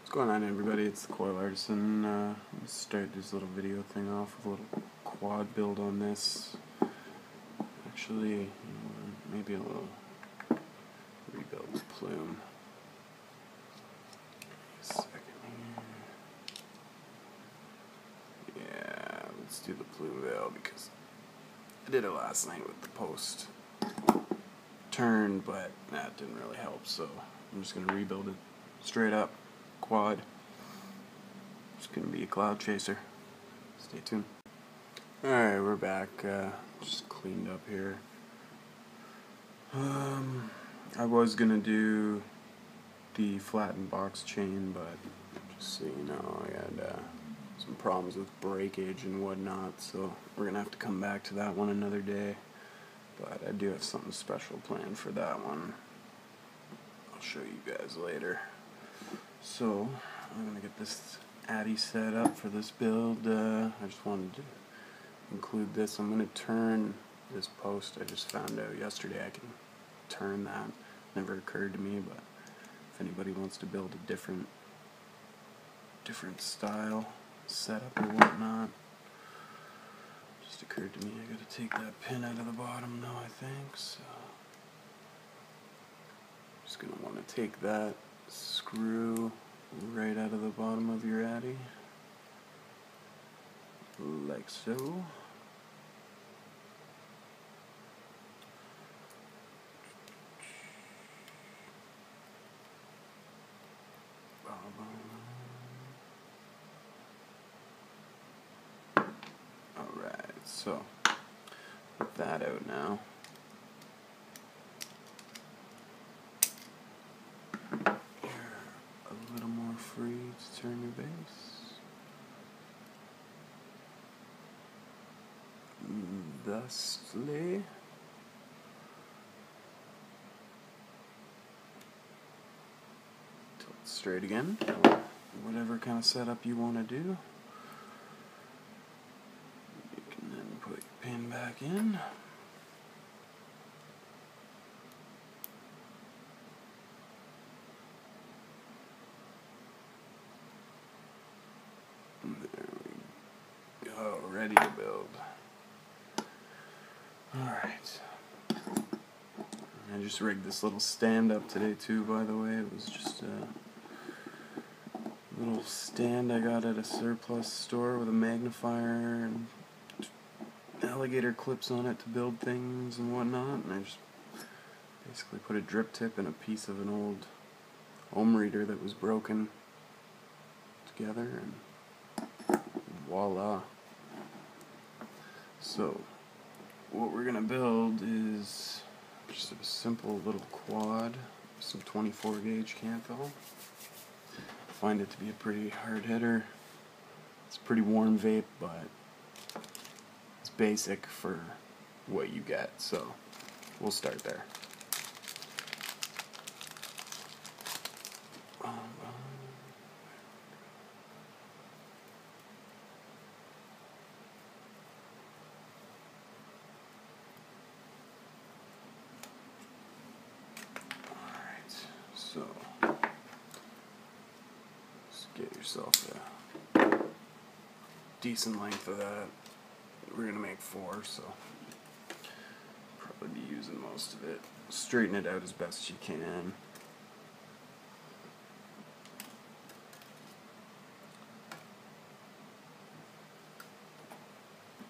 What's going on, everybody? It's the Coil Artisan. I'm going to start this little video thing off with a little quad build on this. Actually, maybe a little rebuild the plume. A second here. Yeah, let's do the plume veil because I did it last night with the post turn, but that didn't really help, so I'm just going to rebuild it straight up. Quad. It's going to be a cloud chaser. Stay tuned. Alright, we're back. Just cleaned up here. I was going to do the flattened box chain, but just so you know, I had some problems with breakage and whatnot, so we're going to have to come back to that one another day. But I do have something special planned for that one. I'll show you guys later. So, I'm going to get this Addy set up for this build. I just wanted to include this. I'm going to turn this post. I just found out yesterday I can turn that. Never occurred to me, but if anybody wants to build a different style setup or whatnot, just occurred to me I got to take that pin out of the bottom now, I think. So, just going to want to take that screw right out of the bottom of your Addy, like so. Alright, so with that out now, a little more free to turn your base. Thusly. Tilt it straight again, or whatever kind of setup you want to do. You can then put your pin back in. There we go, ready to build. Alright. I just rigged this little stand up today too, by the way. It was just a little stand I got at a surplus store with a magnifier and alligator clips on it to build things and whatnot. And I just basically put a drip tip and a piece of an old ohm reader that was broken together, and voila. So what we're gonna build is just a simple little quad with some 24 gauge Canthal. I find it to be a pretty hard hitter. It's a pretty warm vape, but it's basic for what you get, so we'll start there. So, just get yourself a decent length of that. We're going to make 4, so probably be using most of it. Straighten it out as best you can.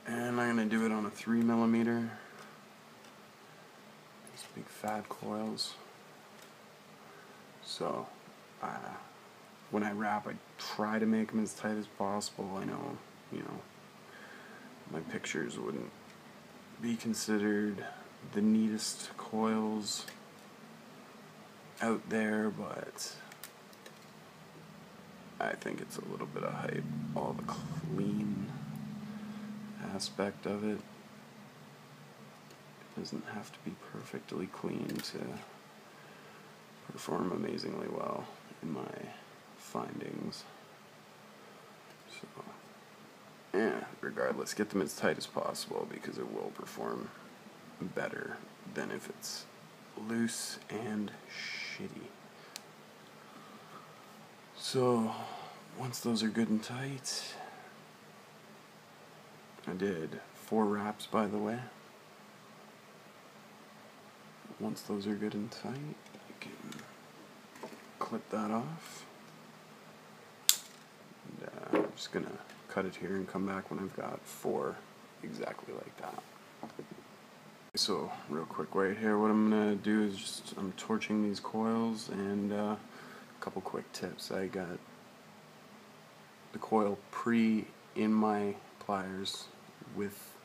And I'm going to do it on a 3mm. These big fat coils. So, when I wrap, I try to make them as tight as possible. I know, my pictures wouldn't be considered the neatest coils out there, but I think it's a little bit of hype, all the clean aspect of it. It doesn't have to be perfectly clean to perform amazingly well in my findings. So, yeah, regardless, get them as tight as possible because it will perform better than if it's loose and shitty. So once those are good and tight, I did 4 wraps, by the way. Once those are good and tight, you can clip that off. And, I'm just gonna cut it here and come back when I've got 4 exactly like that. So real quick right here, what I'm gonna do is just I'm torching these coils, and a couple quick tips. I got the coil in my pliers with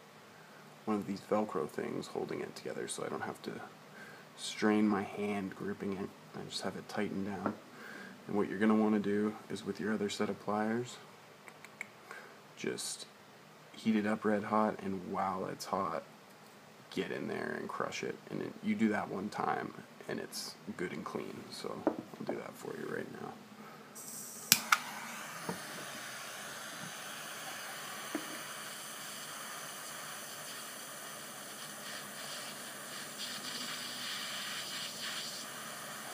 one of these Velcro things holding it together, so I don't have to strain my hand gripping it. I just have it tightened down. And what you're going to want to do is, with your other set of pliers, just heat it up red hot, and while it's hot, get in there and crush it. And you do that one time and it's good and clean. So I'll do that for you right now.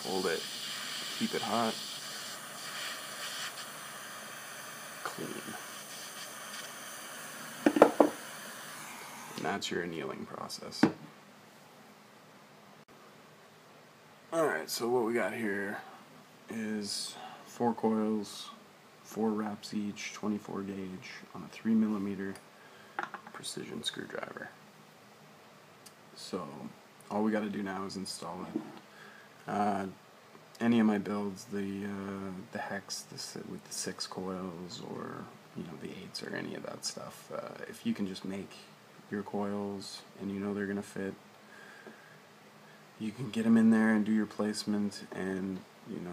Hold it, keep it hot, clean. And that's your annealing process. Alright, so what we got here is 4 coils, 4 wraps each, 24 gauge on a 3mm precision screwdriver. So all we got to do now is install it. Any of my builds, the hex with the 6 coils, or the 8s, or any of that stuff, if you can just make your coils and they're gonna fit, you can get them in there and do your placement, and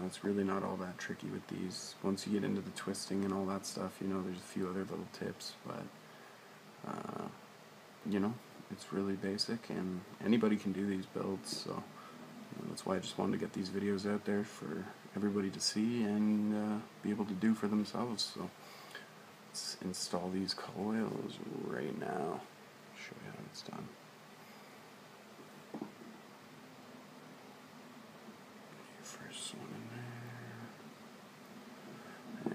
it's really not all that tricky with these. Once you get into the twisting and all that stuff, there's a few other little tips, but it's really basic, and anybody can do these builds. So that's why I just wanted to get these videos out there for everybody to see and be able to do for themselves. So let's install these coils right now. Show you how it's done. First one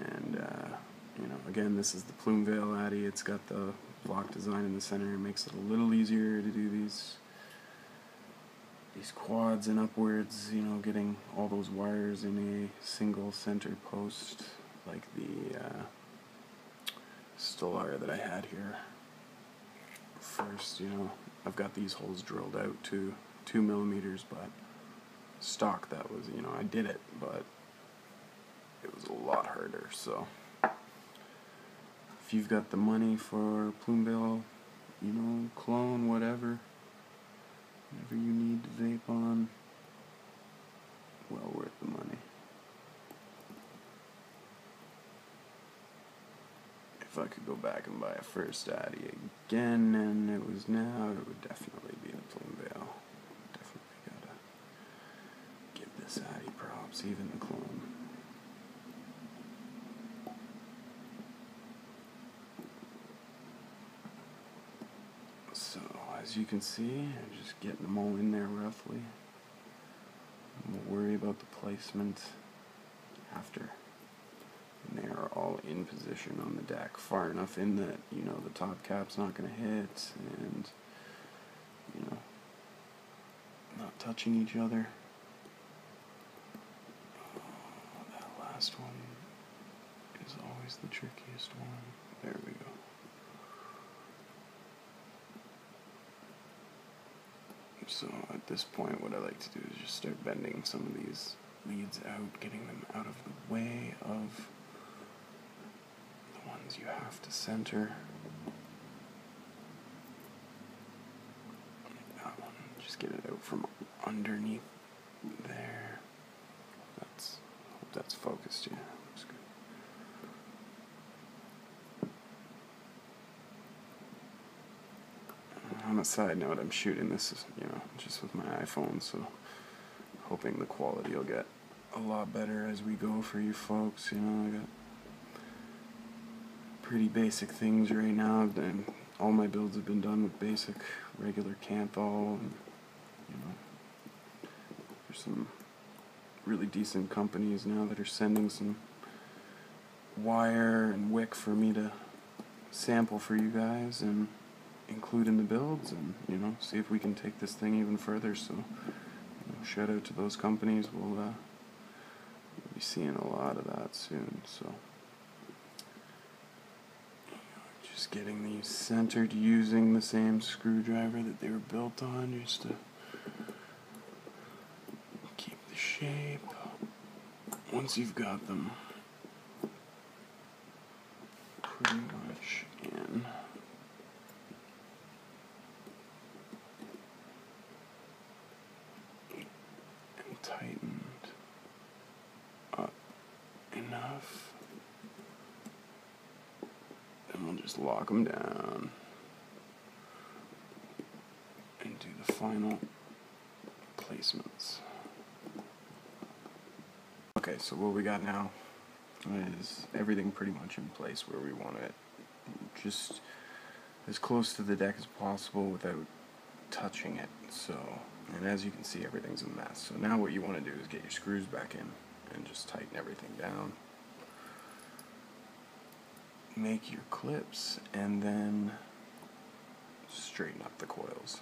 in there, and again, this is the Plumeveil Addy. It's got the block design in the center. It makes it a little easier to do these quads and upwards, getting all those wires in a single center post, like the Stellar that I had here. First, I've got these holes drilled out to 2mm, but stock, that was, I did it, but it was a lot harder. So if you've got the money for Plumeveil, clone, whatever you need to vape on, well worth the money. If I could go back and buy a first Addy again, and it was now, it would definitely be the Plumeveil. Definitely gotta give this Addy props, even the clone. So, as you can see, I'm just getting them all in there roughly. We'll worry about the placement after. And they are all in position on the deck, far enough in that, the top cap's not going to hit, and, not touching each other. That last one is always the trickiest one. There we go. So at this point, what I like to do is just start bending some of these leads out, getting them out of the way of the ones you have to center. That one, just get it out from underneath there. Hope that's focused. Yeah, looks good. On a side note, I'm shooting this, just with my iPhone, so hoping the quality will get a lot better as we go for you folks. I got pretty basic things right now, and all my builds have been done with basic, regular Canthal, and there's some really decent companies now that are sending some wire and wick for me to sample for you guys and include in the builds, and see if we can take this thing even further. So shout out to those companies. We'll be seeing a lot of that soon. So just getting these centered using the same screwdriver that they were built on, just to keep the shape. Once you've got them pretty much in, and tightened up enough, then we'll just lock them down and do the final placements. Okay, so what we got now is everything pretty much in place where we want it, just as close to the deck as possible without touching it. So, and as you can see, everything's a mess. So now what you want to do is get your screws back in and just tighten everything down. Make your clips and then straighten up the coils.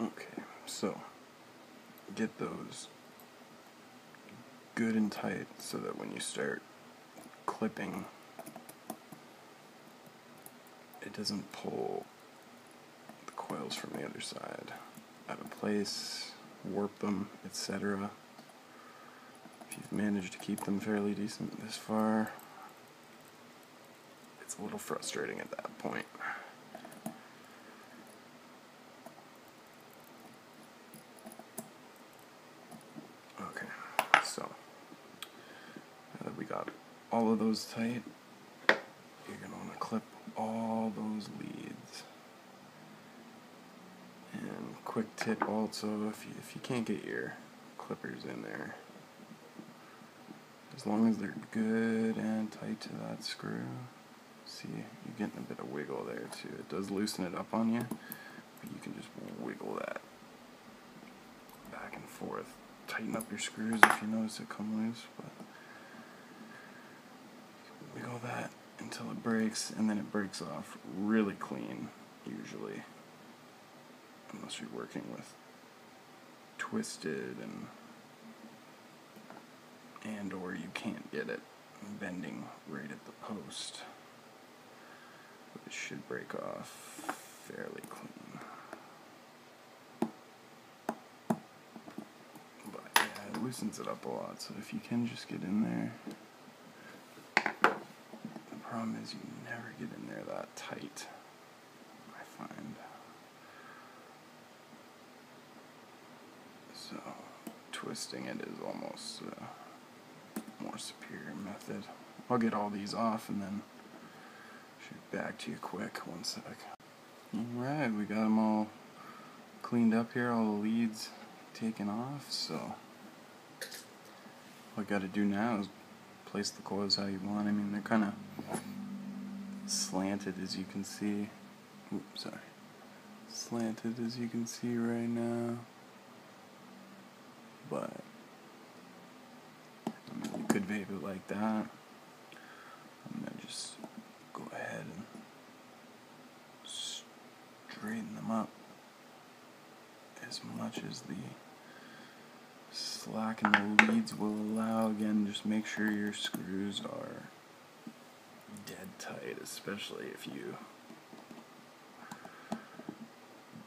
Okay, so get those good and tight so that when you start clipping, it doesn't pull the coils from the other side out of place, warp them, etc. If you've managed to keep them fairly decent this far, it's a little frustrating at that point. Okay, so now that we got all of those tight, you're going to want to clip all those leads. And quick tip also, if you can't get your clippers in there, as long as they're good and tight to that screw, see, you're getting a bit of wiggle there too. It does loosen it up on you, but you can just wiggle that back and forth. Tighten up your screws if you notice it come loose, but wiggle that until it breaks, and then it breaks off really clean, usually, unless you're working with twisted and or you can't get it bending right at the post, but it should break off fairly clean. But yeah, it loosens it up a lot, so if you can just get in there. The problem is you never get in there that tight, I find. So twisting it is almost more superior method. I'll get all these off and then shoot back to you quick. One sec. Alright, we got them all cleaned up here, all the leads taken off, so all I gotta do now is place the coils how you want. I mean, they're kind of slanted as you can see. Oops, sorry. Slanted as you can see right now. But I mean, you could vape it like that. I'm gonna just go ahead and straighten them up as much as the slack in the leads will allow. Again, just make sure your screws are dead tight, especially if you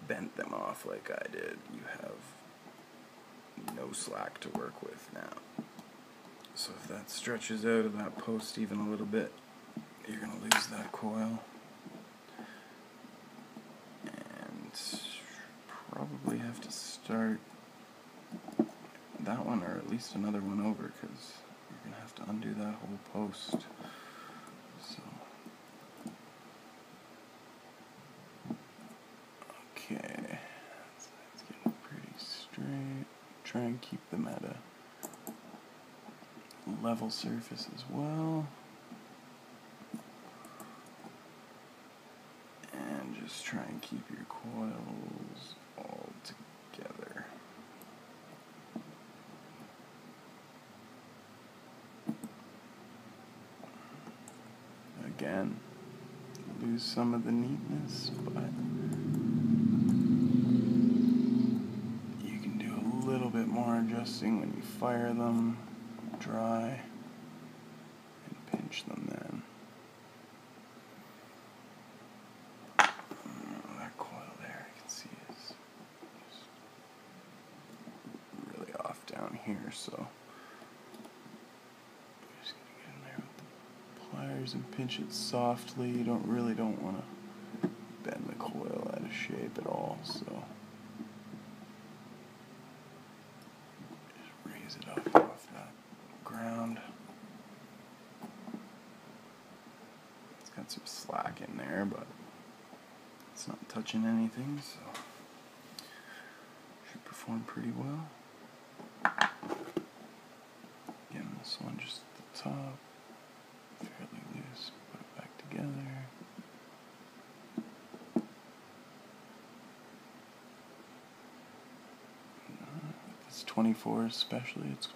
bent them off like I did. You have no slack to work with now. So if that stretches out of that post even a little bit, you're going to lose that coil. And probably have to start that one, or at least another one over, because you're going to have to undo that whole post. So, okay, so it's getting pretty straight. Try and keep them at a level surface as well. And just try and keep your coils all together. Again, lose some of the neatness, but you can do a little bit more adjusting when you fire them dry and pinch them then. That coil there, I can see, is just really off down here, so I'm just going to get in there with the pliers and pinch it softly. You really don't want to bend the coil out of shape at all, so just raise it up off that ground. It's got some slack in there, but it's not touching anything, so should perform pretty well. Again, this one just at the top, fairly loose, put it back together. This 24 especially, it's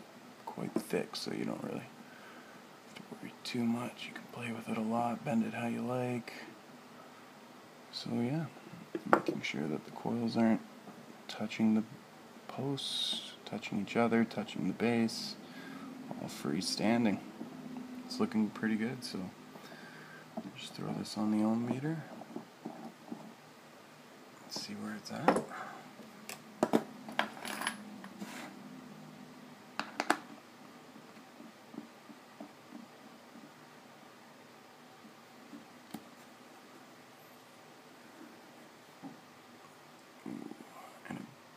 quite thick, so you don't really have to worry too much. You can play with it a lot, bend it how you like. So yeah, making sure that the coils aren't touching the posts, touching each other, touching the base, all freestanding. It's looking pretty good, so just throw this on the ohm meter. Let's see where it's at.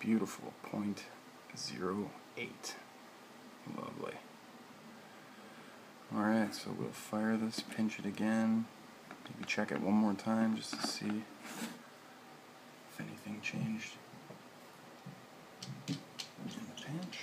Beautiful 0.08. Lovely. Alright, so we'll fire this, pinch it again, maybe check it one more time just to see if anything changed in the pinch.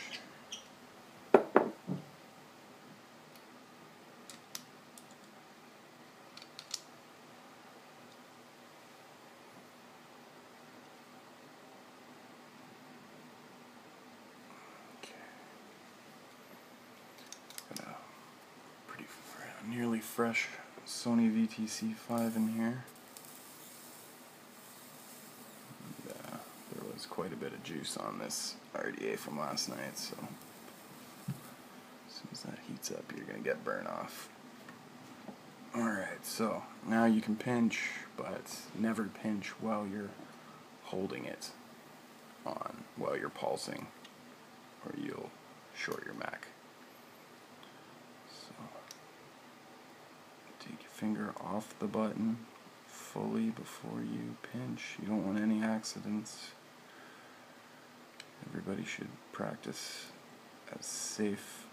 Nearly fresh Sony VTC5 in here. And, there was quite a bit of juice on this RDA from last night, so as soon as that heats up, you're going to get burn off. Alright, so now you can pinch, but never pinch while you're holding it on, while you're pulsing, or you'll short your Mac. Take your finger off the button fully before you pinch. You don't want any accidents. Everybody should practice as safe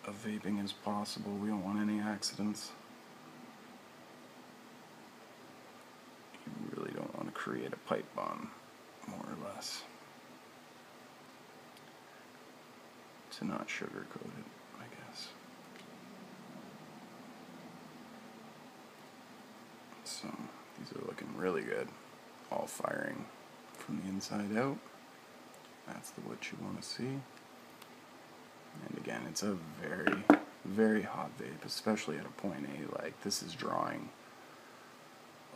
of vaping as possible. We don't want any accidents. You really don't want to create a pipe bomb, more or less. To not sugarcoat it, I guess. So these are looking really good, all firing from the inside out. That's what you want to see. And again, it's a very, very hot vape, especially at a 0.8. Like, this is drawing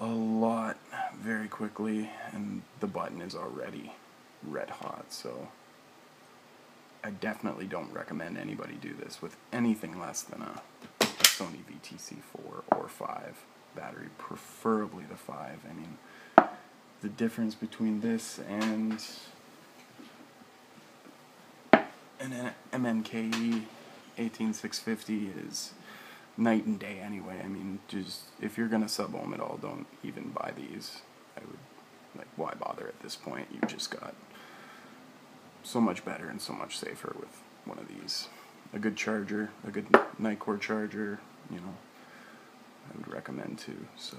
a lot very quickly, and the button is already red hot. So I definitely don't recommend anybody do this with anything less than a Sony VTC4 or 5 battery, preferably the 5. I mean, the difference between this and an MNKE 18650 is night and day anyway. I mean, just if you're gonna sub ohm at all, don't even buy these. I would, like, why bother at this point? You just got so much better and so much safer with one of these. A good charger, a good Nightcore charger, you know, I would recommend too. So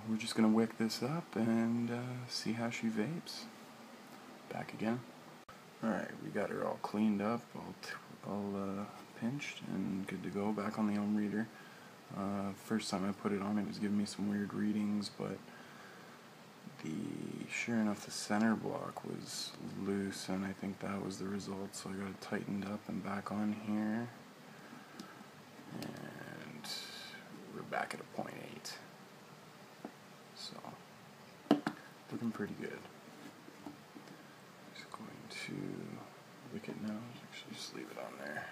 we're just gonna wick this up and see how she vapes. Back again. Alright, we got her all cleaned up, all pinched and good to go. Back on the ohm reader. First time I put it on, it was giving me some weird readings, but sure enough, the center block was loose, and I think that was the result. So I got it tightened up and back on here, and we're back at a 0.8. So looking pretty good. Just going to wick it now. Actually, just leave it on there.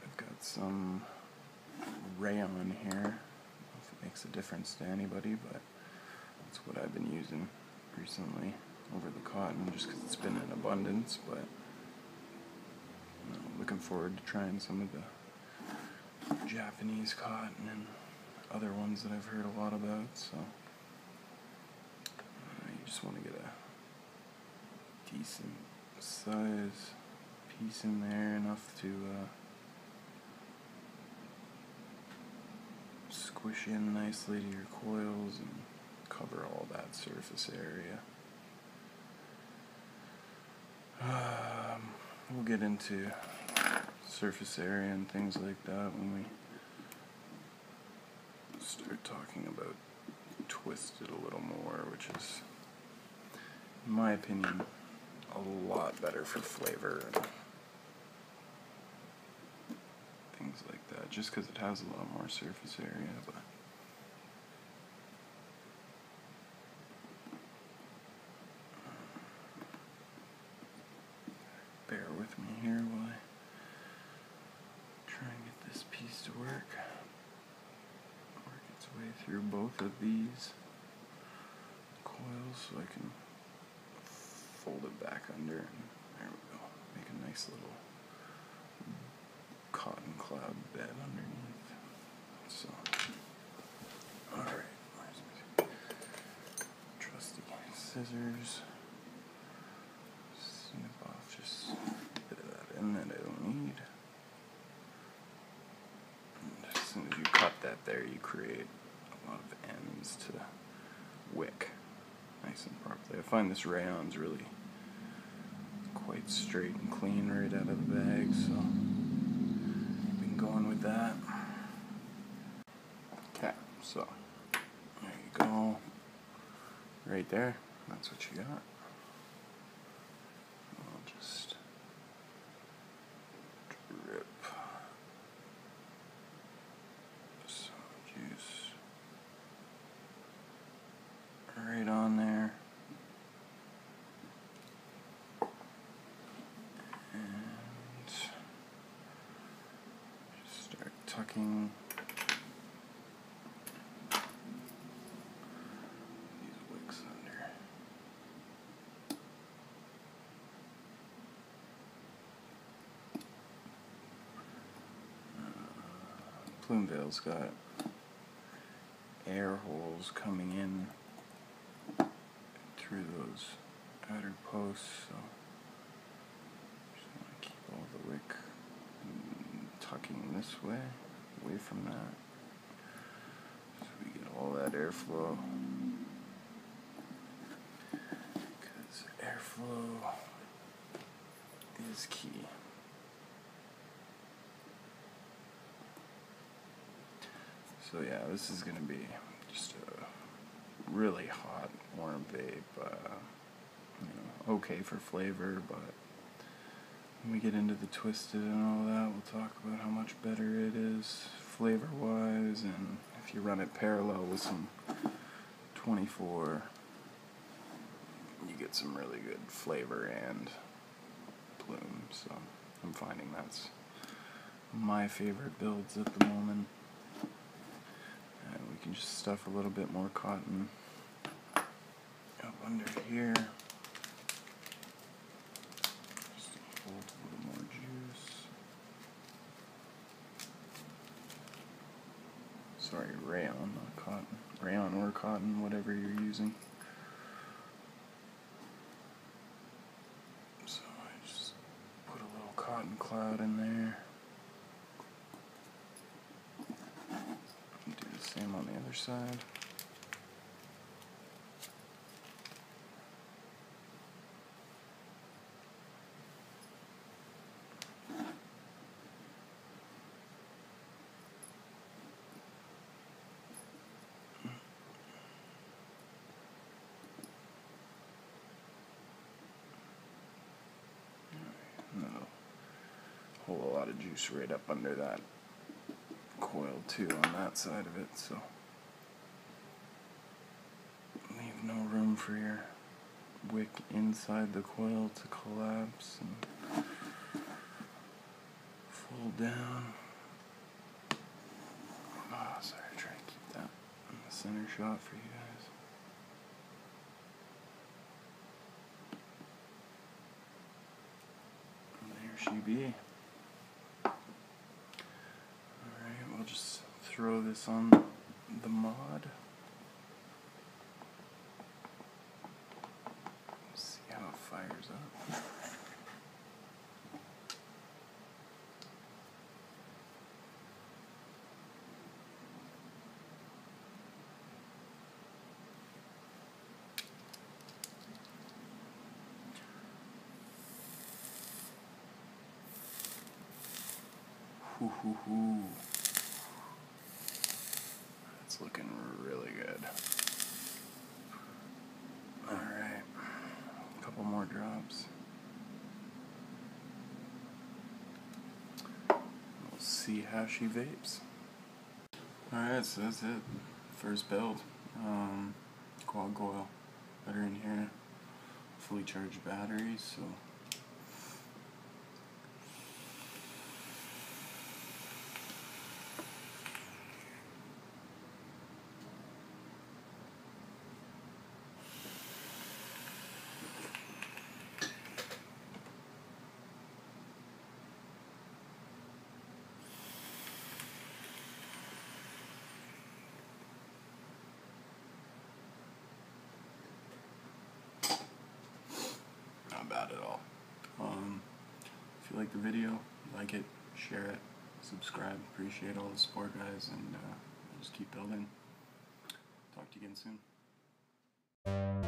I've got some rayon here. I don't know if it makes a difference to anybody, but that's what I've been using recently over the cotton, just because it's been in abundance. But you know, looking forward to trying some of the Japanese cotton and other ones that I've heard a lot about. So you just want to get a decent size piece in there, enough to squish in nicely to your coils and cover all that surface area. We'll get into surface area and things like that when we start talking about twisted a little more, which is, in my opinion, a lot better for flavor and things like that, just because it has a lot more surface area. But bear with me here while I try and get this piece to work its way through both of these coils, so I can fold it back under, and there we go, make a nice little cotton cloud bed underneath. So, alright, where's my trusty scissors? Snip off just a bit of that in that I don't need. And as soon as you cut that there, you create a lot of ends to wick nice and properly. I find this rayon's really quite straight and clean right out of the bag, so I've been going with that. Okay, so there you go. Right there, that's what you got. I'll just drip some juice right on there. And just start tucking these wicks under. Plumeveil's got air holes coming in through those outer posts, so just want to keep all the wick tucking this way, away from that, so we get all that airflow, because airflow is key. So yeah, this is going to be just a really hot, warm vape, okay for flavor, but when we get into the twisted and all that, we'll talk about how much better it is flavor-wise, and if you run it parallel with some 24, you get some really good flavor and plume, so I'm finding that's my favorite builds at the moment. And we can just stuff a little bit more cotton up under here. Just fold a little sorry, rayon, not cotton. Rayon or cotton, whatever you're using. So I just put a little cotton cloud in there. And do the same on the other side. And that'll hold a lot of juice right up under that coil too on that side of it, so leave no room for your wick inside the coil to collapse and fold down. Oh, sorry, try to keep that in the center shot for you guys. And there she be. Alright, we'll just throw this on the mod. See how it fires up. Hoo hoo hoo. That's looking really good. Alright, a couple more drops. We'll see how she vapes. Alright, so that's it. First build. Quad coil. Better in here. Fully charged batteries, so not bad at all. If you like the video, like it, share it, subscribe. Appreciate all the support, guys, and just keep building. Talk to you again soon.